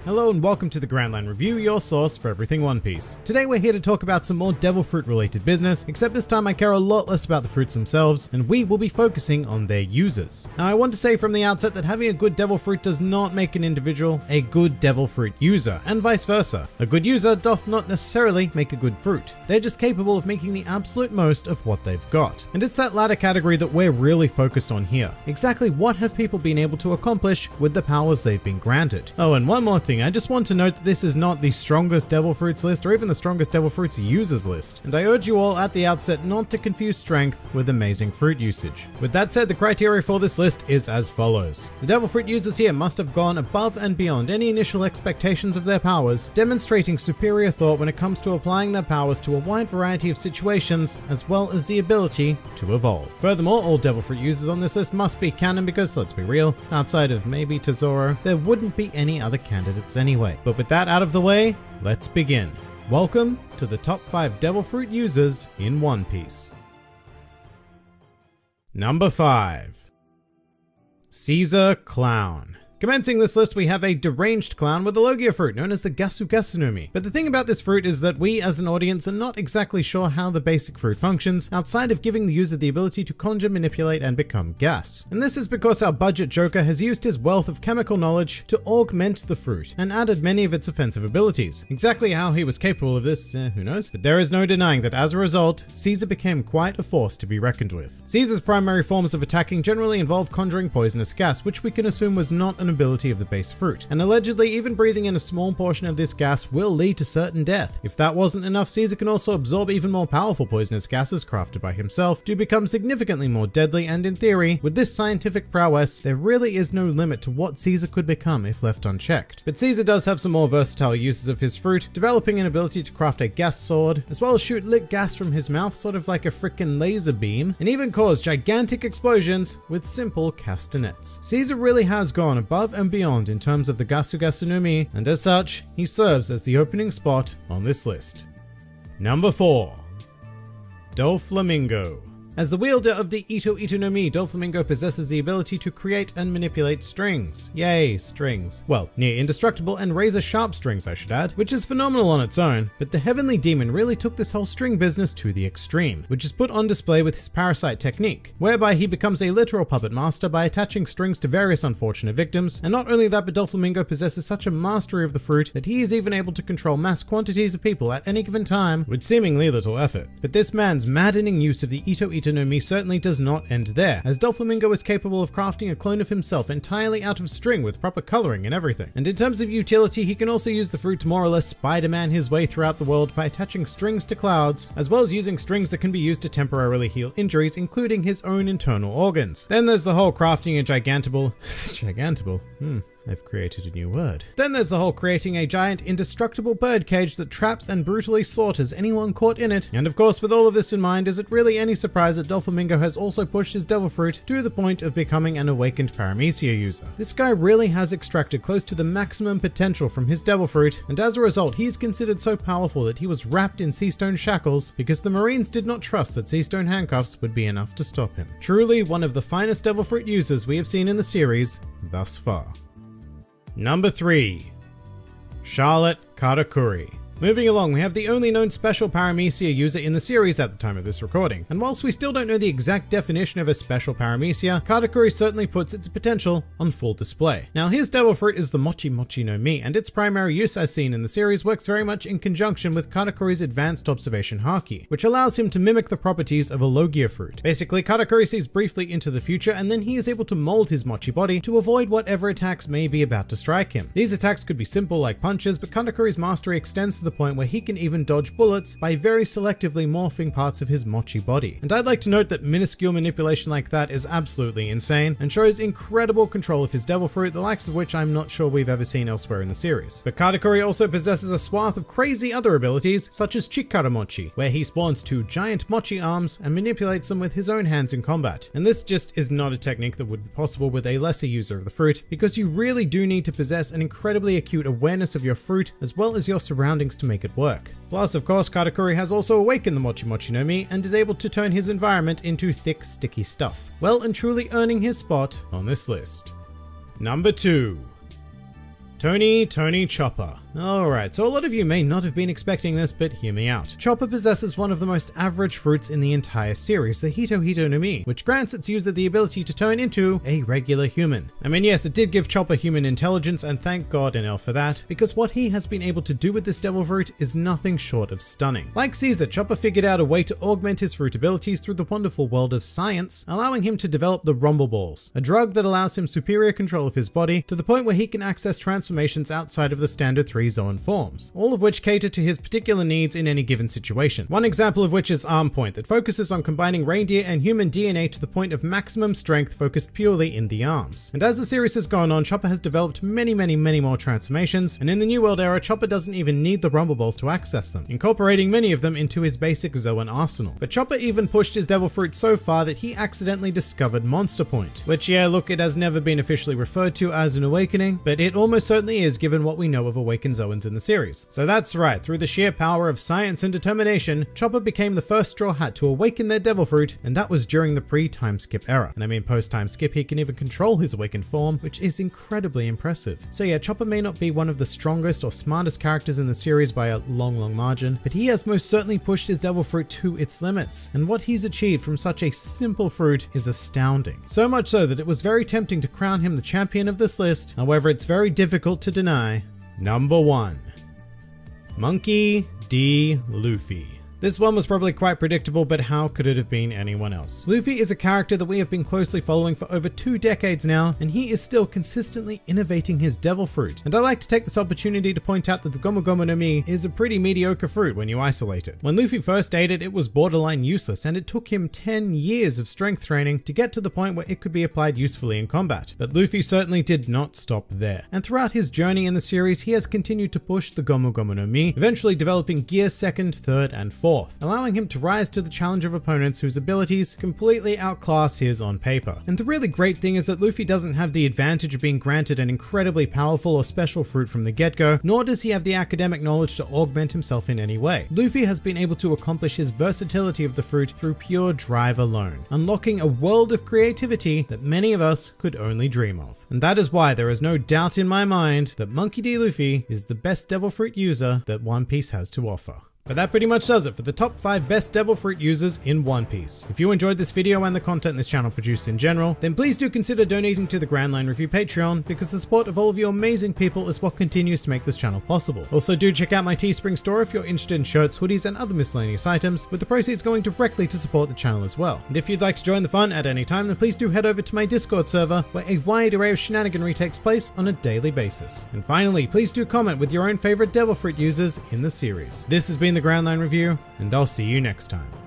Hello and welcome to the Grand Line Review, your source for everything One Piece. Today we're here to talk about some more devil fruit related business, except this time I care a lot less about the fruits themselves, and we will be focusing on their users. Now I want to say from the outset that having a good devil fruit does not make an individual a good devil fruit user, and vice versa. A good user doth not necessarily make a good fruit. They're just capable of making the absolute most of what they've got. And it's that latter category that we're really focused on here. Exactly what have people been able to accomplish with the powers they've been granted. Oh, and one more thing, I just want to note that this is not the strongest devil fruits list or even the strongest devil fruits users list, and I urge you all at the outset not to confuse strength with amazing fruit usage. With that said, the criteria for this list is as follows. The devil fruit users here must have gone above and beyond any initial expectations of their powers, demonstrating superior thought when it comes to applying their powers to a wide variety of situations, as well as the ability to evolve. Furthermore, all devil fruit users on this list must be canon because, let's be real, outside of maybe Tesoro, there wouldn't be any other candidates anyway. But with that out of the way, let's begin. Welcome to the top 5 devil fruit users in One Piece. Number 5. Caesar Clown. Commencing this list, we have a deranged clown with a Logia fruit known as the Gasu But the thing about this fruit is that we as an audience are not exactly sure how the basic fruit functions outside of giving the user the ability to conjure, manipulate, and become gas. And this is because our budget Joker has used his wealth of chemical knowledge to augment the fruit and added many of its offensive abilities. Exactly how he was capable of this, who knows? But there is no denying that as a result, Caesar became quite a force to be reckoned with. Caesar's primary forms of attacking generally involve conjuring poisonous gas, which we can assume was not an ability of the base fruit, and allegedly even breathing in a small portion of this gas will lead to certain death. If that wasn't enough, Caesar can also absorb even more powerful poisonous gases crafted by himself to become significantly more deadly, and in theory, with this scientific prowess, there really is no limit to what Caesar could become if left unchecked. But Caesar does have some more versatile uses of his fruit, developing an ability to craft a gas sword, as well as shoot lit gas from his mouth sort of like a frickin' laser beam, and even cause gigantic explosions with simple castanets. Caesar really has gone above and beyond in terms of the Gasu, and as such, he serves as the opening spot on this list. Number 4. Doflamingo. As the wielder of the Ito no Mi, Doflamingo possesses the ability to create and manipulate strings. Yay, strings. Well, near indestructible and razor sharp strings, I should add, which is phenomenal on its own, but the Heavenly Demon really took this whole string business to the extreme, which is put on display with his parasite technique, whereby he becomes a literal puppet master by attaching strings to various unfortunate victims, and not only that, but Doflamingo possesses such a mastery of the fruit that he is even able to control mass quantities of people at any given time with seemingly little effort. But this man's maddening use of the Ito no Mi certainly does not end there, as Doflamingo is capable of crafting a clone of himself entirely out of string with proper coloring and everything. And in terms of utility, he can also use the fruit to more or less Spider-Man his way throughout the world by attaching strings to clouds, as well as using strings that can be used to temporarily heal injuries, including his own internal organs. Then there's the whole crafting a gigantable, I've created a new word. Then there's the whole creating a giant indestructible birdcage that traps and brutally slaughters anyone caught in it. And of course, with all of this in mind, is it really any surprise that Doflamingo has also pushed his devil fruit to the point of becoming an awakened Paramecia user? This guy really has extracted close to the maximum potential from his devil fruit, and as a result, he's considered so powerful that he was wrapped in sea stone shackles because the Marines did not trust that sea stone handcuffs would be enough to stop him. Truly one of the finest devil fruit users we have seen in the series thus far. Number 3. Charlotte Katakuri. Moving along, we have the only known special Paramecia user in the series at the time of this recording, and whilst we still don't know the exact definition of a special Paramecia, Katakuri certainly puts its potential on full display. Now his devil fruit is the Mochi no Mi, and its primary use as seen in the series works very much in conjunction with Katakuri's advanced observation haki, which allows him to mimic the properties of a Logia fruit. Basically, Katakuri sees briefly into the future, and then he is able to mold his Mochi body to avoid whatever attacks may be about to strike him. These attacks could be simple like punches, but Katakuri's mastery extends to the point where he can even dodge bullets by very selectively morphing parts of his Mochi body. And I'd like to note that minuscule manipulation like that is absolutely insane and shows incredible control of his devil fruit, the likes of which I'm not sure we've ever seen elsewhere in the series. But Katakuri also possesses a swath of crazy other abilities, such as Chikara Mochi, where he spawns 2 giant Mochi arms and manipulates them with his own hands in combat. And this just is not a technique that would be possible with a lesser user of the fruit, because you really do need to possess an incredibly acute awareness of your fruit as well as your surroundings to make it work. Plus, of course, Katakuri has also awakened the Mochi no Mi and is able to turn his environment into thick, sticky stuff, well and truly earning his spot on this list. Number 2. Tony Chopper. Alright, so a lot of you may not have been expecting this, but hear me out. Chopper possesses one of the most average fruits in the entire series, the Hito no Mi, which grants its user the ability to turn into a regular human. I mean, yes, it did give Chopper human intelligence, and thank God and L for that, because what he has been able to do with this devil fruit is nothing short of stunning. Like Caesar, Chopper figured out a way to augment his fruit abilities through the wonderful world of science, allowing him to develop the Rumble Balls, a drug that allows him superior control of his body to the point where he can access transformations outside of the standard 3 Zoan forms, all of which cater to his particular needs in any given situation. One example of which is Arm Point, that focuses on combining reindeer and human DNA to the point of maximum strength focused purely in the arms. And as the series has gone on, Chopper has developed many more transformations, and in the New World era, Chopper doesn't even need the Rumble Balls to access them, incorporating many of them into his basic Zoan arsenal. But Chopper even pushed his devil fruit so far that he accidentally discovered Monster Point, which, yeah, look, it has never been officially referred to as an awakening, but it almost certainly is given what we know of awakened Zoans in the series. So that's right, through the sheer power of science and determination, Chopper became the first Straw Hat to awaken their devil fruit, and that was during the pre-time skip era. And I mean, post-time skip, he can even control his awakened form, which is incredibly impressive. So yeah, Chopper may not be one of the strongest or smartest characters in the series by a long margin, but he has most certainly pushed his devil fruit to its limits, and what he's achieved from such a simple fruit is astounding. So much so that it was very tempting to crown him the champion of this list. However, it's very difficult to deny. Number 1. Monkey D. Luffy. This one was probably quite predictable, but how could it have been anyone else? Luffy is a character that we have been closely following for over 2 decades now, and he is still consistently innovating his devil fruit. And I like to take this opportunity to point out that the Gomu Gomu no Mi is a pretty mediocre fruit when you isolate it. When Luffy first ate it, it was borderline useless, and it took him 10 years of strength training to get to the point where it could be applied usefully in combat. But Luffy certainly did not stop there. And throughout his journey in the series, he has continued to push the Gomu Gomu no Mi, eventually developing Gear 2nd, 3rd, and 4th. Allowing him to rise to the challenge of opponents whose abilities completely outclass his on paper. And the really great thing is that Luffy doesn't have the advantage of being granted an incredibly powerful or special fruit from the get-go, nor does he have the academic knowledge to augment himself in any way. Luffy has been able to accomplish his versatility of the fruit through pure drive alone, unlocking a world of creativity that many of us could only dream of. And that is why there is no doubt in my mind that Monkey D. Luffy is the best devil fruit user that One Piece has to offer. But that pretty much does it for the top 5 best devil fruit users in One Piece. If you enjoyed this video and the content this channel produced in general, then please do consider donating to the Grand Line Review Patreon, because the support of all of you amazing people is what continues to make this channel possible. Also, do check out my Teespring store if you're interested in shirts, hoodies, and other miscellaneous items, with the proceeds going directly to support the channel as well. And if you'd like to join the fun at any time, then please do head over to my Discord server, where a wide array of shenaniganry takes place on a daily basis. And finally, please do comment with your own favorite devil fruit users in the series. This has been the Grand Line Review, and I'll see you next time.